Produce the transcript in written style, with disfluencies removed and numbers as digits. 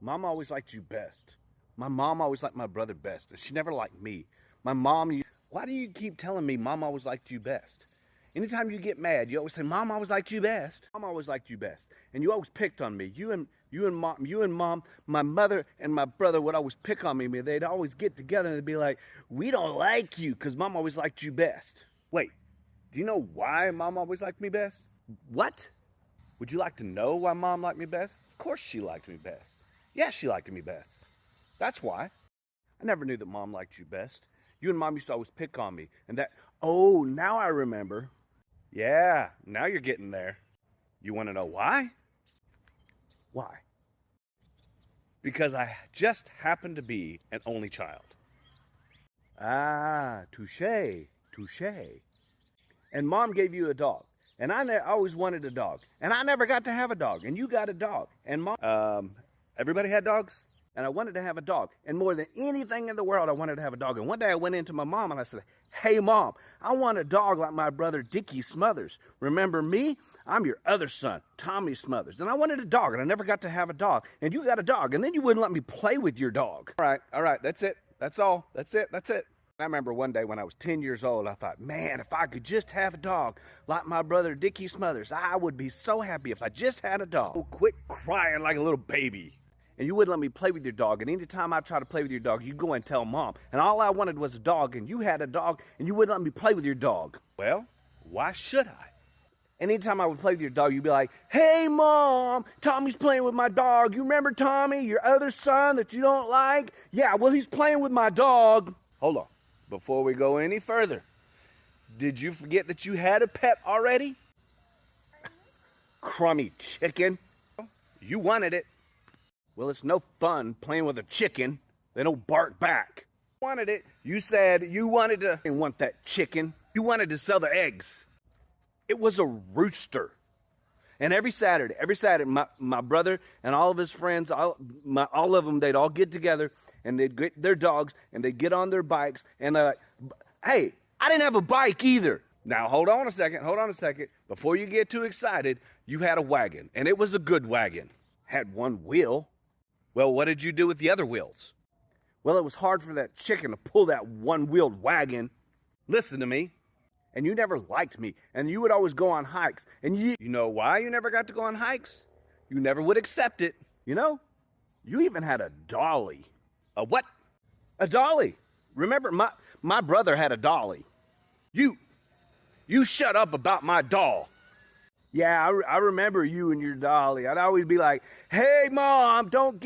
Mom always liked you best. My mom always liked my brother best. She never liked me. My mom, why do you keep telling me mom always liked you best? Anytime you get mad, you always say, Mom always liked you best. Mom always liked you best. And you always picked on me. You and mom, my mother and my brother would always pick on me. They'd always get together and they'd be like, we don't like you because mom always liked you best. Wait, do you know why mom always liked me best? What? Would you like to know why mom liked me best? Of course she liked me best. Yeah, she liked me best. That's why. I never knew that mom liked you best. You and mom used to always pick on me. And oh, now I remember. Yeah, now you're getting there. You want to know why? Why? Because I just happened to be an only child. Ah, touche, touche. And mom gave you a dog. And I always wanted a dog. And I never got to have a dog. And you got a dog. And mom, everybody had dogs? And I wanted to have a dog. And more than anything in the world, I wanted to have a dog. And one day I went into my mom and I said, hey, Mom, I want a dog like my brother Dickie Smothers. Remember me? I'm your other son, Tommy Smothers. And I wanted a dog, and I never got to have a dog. And you got a dog, and then you wouldn't let me play with your dog. All right, that's it. That's all. That's it. I remember one day when I was 10 years old, I thought, man, if I could just have a dog like my brother Dickie Smothers, I would be so happy if I just had a dog. Oh, quit crying like a little baby. And you wouldn't let me play with your dog. And anytime I try to play with your dog, you go and tell mom. And all I wanted was a dog, and you had a dog, and you wouldn't let me play with your dog. Well, why should I? Anytime I would play with your dog, you'd be like, hey, Mom, Tommy's playing with my dog. You remember Tommy, your other son that you don't like? Yeah, well, he's playing with my dog. Hold on. Before we go any further, did you forget that you had a pet already? Crummy chicken. You wanted it. Well, it's no fun playing with a chicken. They don't bark back. You wanted it. You said you wanted to want that chicken. You wanted to sell the eggs. It was a rooster. And every Saturday, my brother and all of his friends, all of them, they'd all get together and they'd get their dogs and they'd get on their bikes and they're like, hey, I didn't have a bike either. Now, hold on a second. Before you get too excited, you had a wagon, and it was a good wagon. Had one wheel. Well, what did you do with the other wheels? Well, it was hard for that chicken to pull that one-wheeled wagon. Listen to me. And you never liked me. And you would always go on hikes. And you know why you never got to go on hikes? You never would accept it. You know? You even had a dolly. A what? A dolly. Remember, my brother had a dolly. You shut up about my doll. Yeah, I remember you and your dolly. I'd always be like, hey, Mom, don't get